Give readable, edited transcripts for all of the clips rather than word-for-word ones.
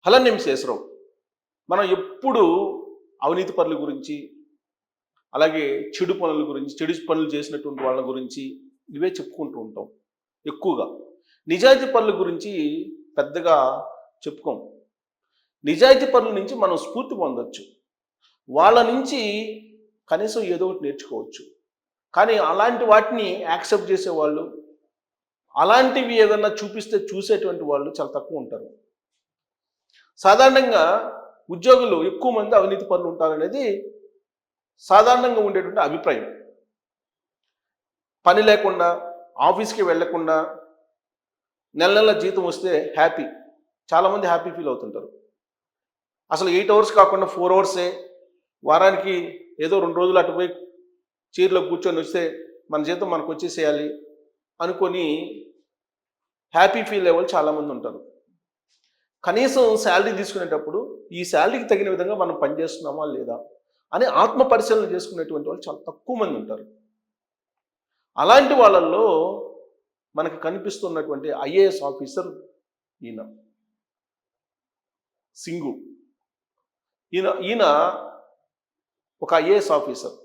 హలన్యం శేషరావు మనం ఎప్పుడు అవినీతి పనుల గురించి అలాగే చెడు పనుల గురించి చెడు పనులు చేసినటువంటి వాళ్ళ గురించి ఇవే చెప్పుకుంటూ ఉంటాం ఎక్కువగా. నిజాయితీ పనుల గురించి పెద్దగా చెప్పుకోం. నిజాయితీ పనుల నుంచి మనం స్ఫూర్తి పొందొచ్చు, వాళ్ళ నుంచి కనీసం ఏదో ఒకటి నేర్చుకోవచ్చు. కానీ అలాంటి వాటిని యాక్సెప్ట్ చేసేవాళ్ళు, అలాంటివి ఏదన్నా చూపిస్తే చూసేటువంటి వాళ్ళు చాలా తక్కువ ఉంటారు. సాధారణంగా ఉద్యోగులు ఎక్కువ మంది అవినీతి పనులు ఉంటారనేది సాధారణంగా ఉండేటువంటి అభిప్రాయం. పని లేకుండా ఆఫీస్కి వెళ్లకుండా నెల నెల జీతం వస్తే హ్యాపీ, చాలామంది హ్యాపీ ఫీల్ అవుతుంటారు. అసలు 8 అవర్స్ కాకుండా 4 అవర్సే, వారానికి ఏదో 2 రోజులు అటు పోయి చీరలో కూర్చొని వస్తే మన జీతం మనకు వచ్చేసేయాలి అనుకొని హ్యాపీ ఫీల్ అయ్యే వాళ్ళు చాలామంది ఉంటారు. కనీసం శాలరీ తీసుకునేటప్పుడు ఈ శాలరీకి తగిన విధంగా మనం పనిచేస్తున్నామా లేదా అని ఆత్మ పరిశీలన చేసుకునేటువంటి వాళ్ళు చాలా తక్కువ మంది ఉంటారు. అలాంటి వాళ్ళల్లో మనకు కనిపిస్తున్నటువంటి ఐఏఎస్ ఆఫీసర్ ఈయన సింగు. ఈయన ఒక ఐఏఎస్ ఆఫీసర్.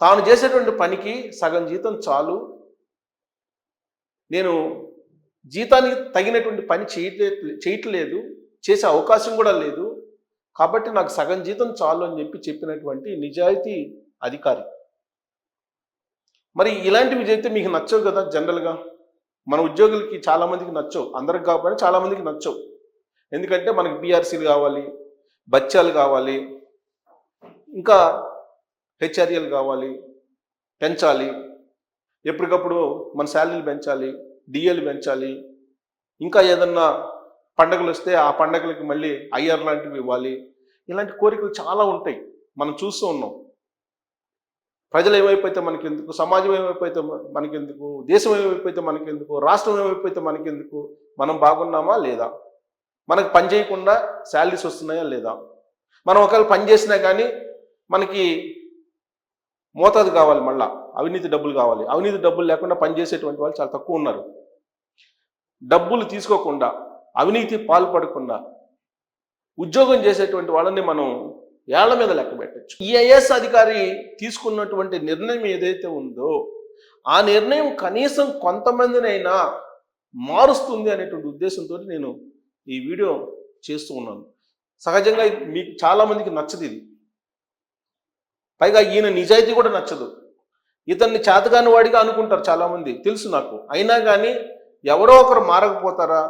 తాను చేసేటువంటి పనికి సగం జీతం చాలు, నేను జీతానికి తగినటువంటి పని చేయట్లేదు, చేసే అవకాశం కూడా లేదు, కాబట్టి నాకు సగం జీతం చాలు అని చెప్పినటువంటి నిజాయితీ అధికారి. మరి ఇలాంటివి చేస్తే మీకు నచ్చవు కదా. జనరల్గా మన ఉద్యోగులకి చాలామందికి నచ్చవు, అందరికి కాకపోయినా చాలామందికి నచ్చవు. ఎందుకంటే మనకి బీఆర్సీలు కావాలి, బత్యాలు కావాలి, ఇంకా హెచ్ఆర్ఏలు కావాలి, పెంచాలి, ఎప్పటికప్పుడు మన శాలరీలు పెంచాలి, డిఏలు పెంచాలి, ఇంకా ఏదన్నా పండగలు వస్తే ఆ పండగలకి మళ్ళీ ఐఆర్ లాంటివి ఇవ్వాలి. ఇలాంటి కోరికలు చాలా ఉంటాయి, మనం చూస్తూ ఉన్నాం. ప్రజలు ఏమైపోతే మనకెందుకు, సమాజం ఏమైపోతే మనకెందుకు, దేశం ఏమైపోతే మనకెందుకు, రాష్ట్రం ఏమైపోతే మనకెందుకు, మనం బాగున్నామా లేదా, మనకు పని చేయకుండా శాలరీస్ వస్తున్నాయా లేదా, మనం ఒకవేళ పని చేసినా కానీ మనకి మోతాదు కావాలి, మళ్ళా అవినీతి డబ్బులు కావాలి. అవినీతి డబ్బులు లేకుండా పనిచేసేటువంటి వాళ్ళు చాలా తక్కువ ఉన్నారు. డబ్బులు తీసుకోకుండా అవినీతి పాల్పడకుండా ఉద్యోగం చేసేటువంటి వాళ్ళని మనం ఏళ్ల మీద లెక్క పెట్టచ్చు. ఈ ఐఏఎస్ అధికారి తీసుకున్నటువంటి నిర్ణయం ఏదైతే ఉందో ఆ నిర్ణయం కనీసం కొంతమందినైనా మారుస్తుంది అనేటువంటి ఉద్దేశంతో నేను ఈ వీడియో చేస్తూ ఉన్నాను. సహజంగా మీకు చాలామందికి నచ్చదు ఇది, పైగా ఈయన నిజాయితీ కూడా నచ్చదు. ఇతన్ని చేతగాని వాడిగా అనుకుంటారు చాలామంది, తెలుసు నాకు. అయినా కానీ ఎవరో ఒకరు మారకపోతారా,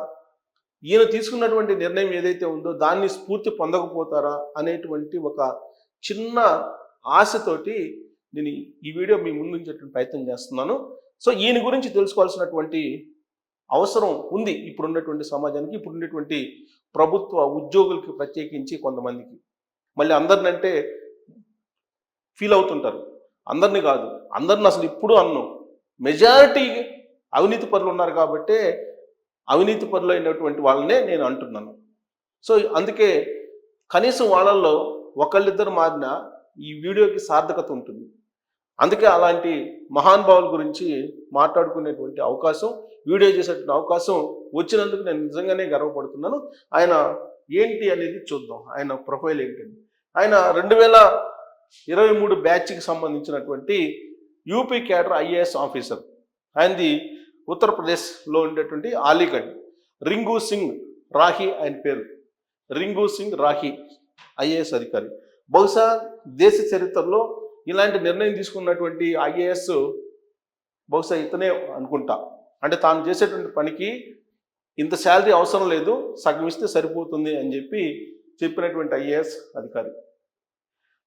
ఈయన తీసుకున్నటువంటి నిర్ణయం ఏదైతే ఉందో దాన్ని స్ఫూర్తి పొందకపోతారా అనేటువంటి ఒక చిన్న ఆశతోటి నేను ఈ వీడియో మీ ముందు ఉంచేటువంటి ప్రయత్నం చేస్తున్నాను. సో ఈయన గురించి తెలుసుకోవాల్సినటువంటి అవసరం ఉంది ఇప్పుడున్నటువంటి సమాజానికి, ఇప్పుడున్నటువంటి ప్రభుత్వ ఉద్యోగులకి, ప్రత్యేకించి కొంతమందికి. మళ్ళీ అందరినంటే ఫీల్ అవుతుంటారు, అందరినీ కాదు, అందరిని అసలు ఇప్పుడు అన్నం. మెజారిటీ అవినీతి పరులు ఉన్నారు కాబట్టే అవినీతి పరులు అయినటువంటి వాళ్ళనే నేను అంటున్నాను. సో అందుకే కనీసం వాళ్ళల్లో ఒకళ్ళిద్దరు మారినా ఈ వీడియోకి సార్థకత ఉంటుంది. అందుకే అలాంటి మహానుభావుల గురించి మాట్లాడుకునేటువంటి అవకాశం, వీడియో చేసేటువంటి అవకాశం వచ్చినందుకు నేను నిజంగానే గర్వపడుతున్నాను. ఆయన ఏంటి అనేది చూద్దాం, ఆయన ప్రొఫైల్ ఏంటండి. ఆయన 2023 బ్యాచ్కి సంబంధించినటువంటి యూపీ క్యాడర్ ఐఏఎస్ ఆఫీసర్. ఆయనది ఉత్తరప్రదేశ్లో ఉండేటువంటి అలీగఢ్. రింగు సింగ్ రాహి ఆయన పేరు, రింగు సింగ్ రాహి ఐఏఎస్ అధికారి. బహుశా దేశ చరిత్రలో ఇలాంటి నిర్ణయం తీసుకున్నటువంటి ఐఏఎస్ బహుశా ఇతనే అనుకుంటా. అంటే తాను చేసేటువంటి పనికి ఇంత శాలరీ అవసరం లేదు, సగం ఇస్తే సరిపోతుంది అని చెప్పినటువంటి ఐఏఎస్ అధికారి.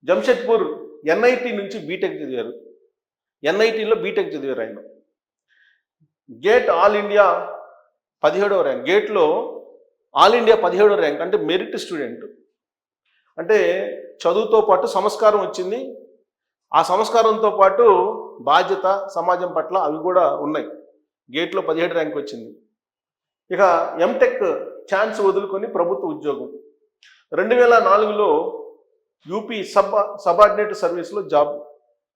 జంషెడ్పూర్ ఎన్ఐటి నుంచి బీటెక్ చదివారు, ఎన్ఐటిలో బీటెక్ చదివారు ఆయన. గేట్ ఆల్ ఇండియా 17వ ర్యాంక్, గేట్లో ఆల్ ఇండియా 17వ ర్యాంక్, అంటే మెరిట్ స్టూడెంట్. అంటే చదువుతో పాటు సంస్కారం వచ్చింది, ఆ సంస్కారంతో పాటు బాధ్యత సమాజం పట్ల అవి కూడా ఉన్నాయి. గేట్లో 17 ర్యాంక్ వచ్చింది. ఇక ఎంటెక్ ఛాన్స్ వదులుకొని ప్రభుత్వ ఉద్యోగం. 2004లో యూపీ సబార్డినేట్ సర్వీస్లో జాబ్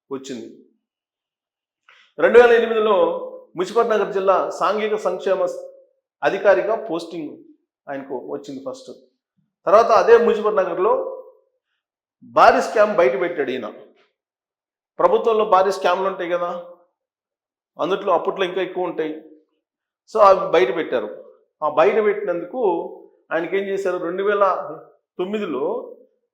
వచ్చింది. 2008లో ముజఫర్నగర్ జిల్లా సాంఘిక సంక్షేమ అధికారిగా పోస్టింగ్ ఆయనకు వచ్చింది ఫస్ట్. తర్వాత అదే ముజఫర్ నగర్లో భారీ స్కామ్ బయట పెట్టాడు ఈయన. ప్రభుత్వంలో భారీ స్కామ్లు ఉంటాయి కదా, అందుట్లో అప్పట్లో ఇంకా ఎక్కువ ఉంటాయి. సో అవి బయట పెట్టారు. ఆ బయట పెట్టినందుకు ఆయనకి ఏం చేశారు, 2009లో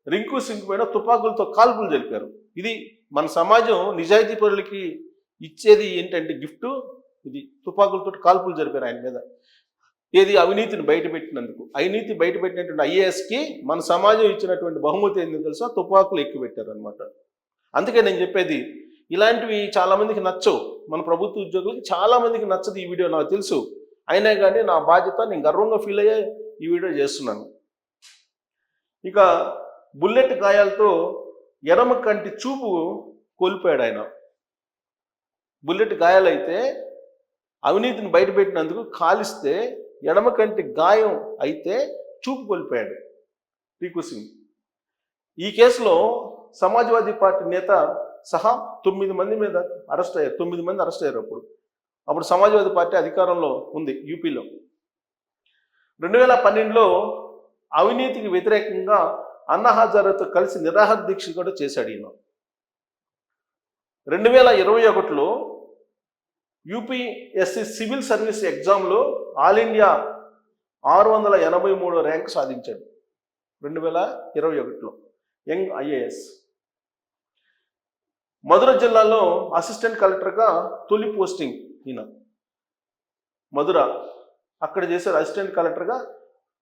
రింకు సింగ్ పైన తుపాకులతో కాల్పులు జరిపారు. ఇది మన సమాజం నిజాయితీ పరులకి ఇచ్చేది ఏంటంటే గిఫ్ట్, ఇది తుపాకులతో కాల్పులు జరిపారు ఆయన మీద. ఏది అవినీతిని బయటపెట్టినందుకు. అవినీతి బయటపెట్టినటువంటి ఐఏఎస్కి మన సమాజం ఇచ్చినటువంటి బహుమతి ఏంటో తెలుసా, తుపాకులు ఎక్కువ పెట్టారు అనమాట. అందుకే నేను చెప్పేది, ఇలాంటివి చాలామందికి నచ్చవు. మన ప్రభుత్వ ఉద్యోగులకి చాలామందికి నచ్చదు ఈ వీడియో, నాకు తెలుసు. అయినా కానీ నా బాధ్యత, నేను గర్వంగా ఫీల్ అయ్యే ఈ వీడియో చేస్తున్నాను. ఇక బుల్లెట్ గాయాలతో ఎడమ కంటి చూపు కోల్పోయాడు ఆయన. బుల్లెట్ గాయాలైతే అవినీతిని బయటపెట్టినందుకు కాలిస్తే ఎడమ కంటి గాయం అయితే చూపు కోల్పోయాడు రింకు సింగ్. ఈ కేసులో సమాజ్వాదీ పార్టీ నేత సహా 9 మంది మీద అరెస్ట్ అయ్యారు. 9 మంది అరెస్ట్ అయ్యారు. అప్పుడు సమాజ్వాదీ పార్టీ అధికారంలో ఉంది యూపీలో. 2012లో అవినీతికి వ్యతిరేకంగా అన్నా హజారేతో కలిసి నిరాహార దీక్ష కూడా చేశాడు ఈయన. 2021లో యూపీఎస్సీ సివిల్ సర్వీస్ ఎగ్జామ్లో ఆల్ ఇండియా 683 ర్యాంక్ సాధించాడు 2021లో, యంగ్ ఐఏఎస్. మధుర జిల్లాలో అసిస్టెంట్ కలెక్టర్గా తొలి పోస్టింగ్ ఈయన. మధుర అక్కడ చేశారు అసిస్టెంట్ కలెక్టర్గా,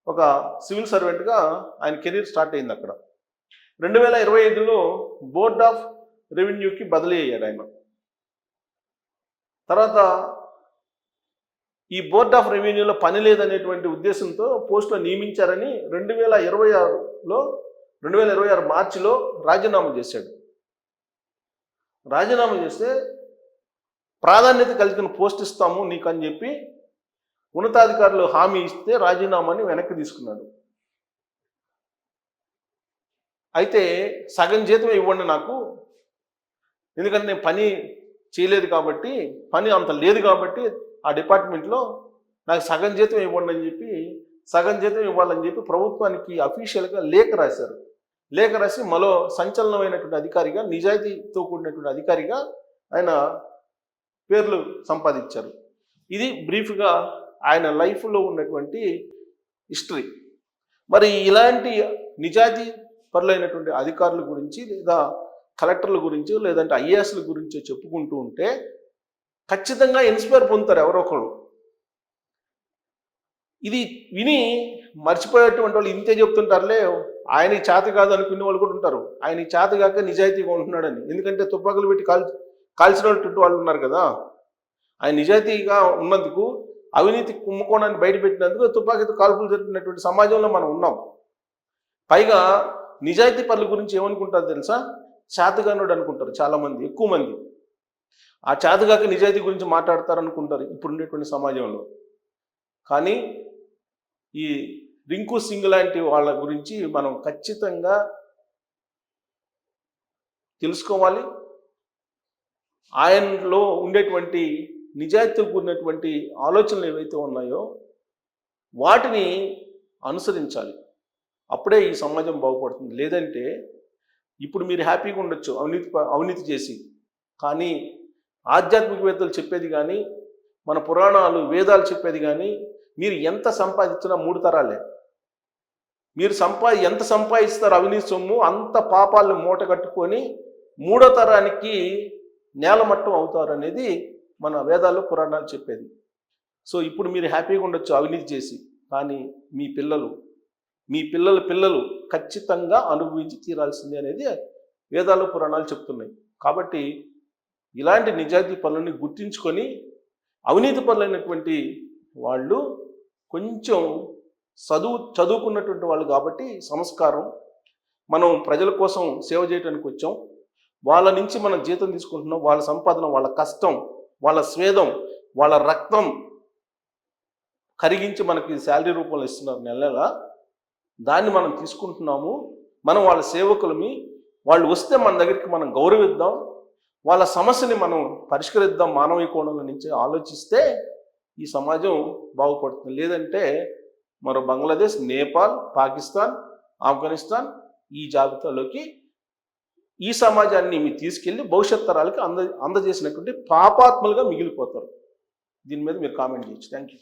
ఒక సివిల్ సర్వెంట్గా ఆయన కెరీర్ స్టార్ట్ అయింది అక్కడ. 2025లో బోర్డ్ ఆఫ్ రెవెన్యూకి బదిలీ అయ్యాడు ఆయన. తర్వాత ఈ బోర్డ్ ఆఫ్ రెవెన్యూలో పని లేదనేటువంటి ఉద్దేశంతో పోస్టులో నియమించారని 2026 మార్చిలో రాజీనామా చేశాడు. రాజీనామా చేస్తే ప్రాధాన్యత కలిగిన పోస్ట్ ఇస్తాము నీకు అని చెప్పి ఉన్నతాధికారులు హామీ ఇస్తే రాజీనామాని వెనక్కి తీసుకున్నాడు. అయితే సగం జీతం ఇవ్వండి నాకు, ఎందుకంటే నేను పని చేయలేదు కాబట్టి, పని అంత లేదు కాబట్టి ఆ డిపార్ట్మెంట్లో నాకు సగం జీతం ఇవ్వండి అని చెప్పి, సగం జీతం ఇవ్వాలని చెప్పి ప్రభుత్వానికి అఫీషియల్గా లేఖ రాశారు. లేఖ రాసి మరో సంచలనమైనటువంటి అధికారిగా, నిజాయితీతో కూడినటువంటి అధికారిగా ఆయన పేర్లు సంపాదించారు. ఇది బ్రీఫ్గా ఆయన లైఫ్లో ఉన్నటువంటి హిస్టరీ. మరి ఇలాంటి నిజాయితీ పరులైనటువంటి అధికారుల గురించి, లేదా కలెక్టర్ల గురించి, లేదంటే ఐఏఎస్ల గురించి చెప్పుకుంటూ ఉంటే ఖచ్చితంగా ఇన్స్పైర్ పొందుతారు ఎవరో ఒకరు. ఇది విని మర్చిపోయేటువంటి వాళ్ళు ఇంతే చెప్తుంటారులే, ఆయన చేత కాదు అనుకునే వాళ్ళు కూడా ఉంటారు. ఆయన చేత కాక నిజాయితీగా ఉంటున్నాడని. ఎందుకంటే తుపాకులు పెట్టి కాల్చినటువంటి వాళ్ళు ఉన్నారు కదా. ఆయన నిజాయితీగా ఉన్నందుకు, అవినీతి కుంభకోణాన్ని బయటపెట్టినందుకు తుపాకీతో కాల్పులు జరిపినటువంటి సమాజంలో మనం ఉన్నాం. పైగా నిజాయితీ పనుల గురించి ఏమనుకుంటారు తెలుసా, చేతగానుడు అనుకుంటారు చాలామంది, ఎక్కువ మంది. ఆ చేతగాక నిజాయితీ గురించి మాట్లాడతారు అనుకుంటారు ఇప్పుడు ఉండేటువంటి సమాజంలో. కానీ ఈ రింకు సింగ్ లాంటి వాళ్ళ గురించి మనం ఖచ్చితంగా తెలుసుకోవాలి. ఆయనలో ఉండేటువంటి నిజాయితీతో కూడినటువంటి ఆలోచనలు ఏవైతే ఉన్నాయో వాటిని అనుసరించాలి. అప్పుడే ఈ సమాజం బాగుపడుతుంది. లేదంటే ఇప్పుడు మీరు హ్యాపీగా ఉండొచ్చు అవినీతి చేసి, కానీ ఆధ్యాత్మికవేత్తలు చెప్పేది కానీ, మన పురాణాలు వేదాలు చెప్పేది కానీ, మీరు ఎంత సంపాదించినా 3 తరాలే. మీరు ఎంత సంపాదిస్తారో అవినీతి సొమ్ము, అంత పాపాలను మూట కట్టుకొని 3వ తరానికి నేలమట్టం అవుతారు అనేది మన వేదాల్లో పురాణాలు చెప్పేది. సో ఇప్పుడు మీరు హ్యాపీగా ఉండొచ్చు అవినీతి చేసి, కానీ మీ పిల్లలు ఖచ్చితంగా అనుభవించి తీరాల్సిందే అనేది వేదాలు పురాణాలు చెప్తున్నాయి. కాబట్టి ఇలాంటి నిజాయితీ పనులని గుర్తించుకొని, అవినీతి పనులైనటువంటి వాళ్ళు కొంచెం చదువుకున్నటువంటి వాళ్ళు కాబట్టి సంస్కారం, మనం ప్రజల కోసం సేవ చేయడానికి వచ్చాం, వాళ్ళ నుంచి మనం జీతం తీసుకుంటున్నాం, వాళ్ళ సంపాదన, వాళ్ళ కష్టం, వాళ్ళ స్వేదం, వాళ్ళ రక్తం కరిగించి మనకి శాలరీ రూపంలో ఇస్తున్నారు నెల. దాన్ని మనం తీసుకుంటున్నాము. మనం వాళ్ళ సేవకులమి. వాళ్ళు వస్తే మన దగ్గరికి మనం గౌరవిద్దాం, వాళ్ళ సమస్యని మనం పరిష్కరిద్దాం. మానవీయ కోణంలో నుంచి ఆలోచిస్తే ఈ సమాజం బాగుపడుతుంది. లేదంటే మరో బంగ్లాదేశ్, నేపాల్, పాకిస్తాన్, ఆఫ్ఘనిస్తాన్ ఈ జాబితాలోకి ఈ సమాజాన్ని మీరు తీసుకెళ్లి భవిష్యత్ తరాలకి అందజేసినటువంటి పాపాత్మలుగా మిగిలిపోతారు. దీని మీద మీరు కామెంట్ చేయొచ్చు. Thank you.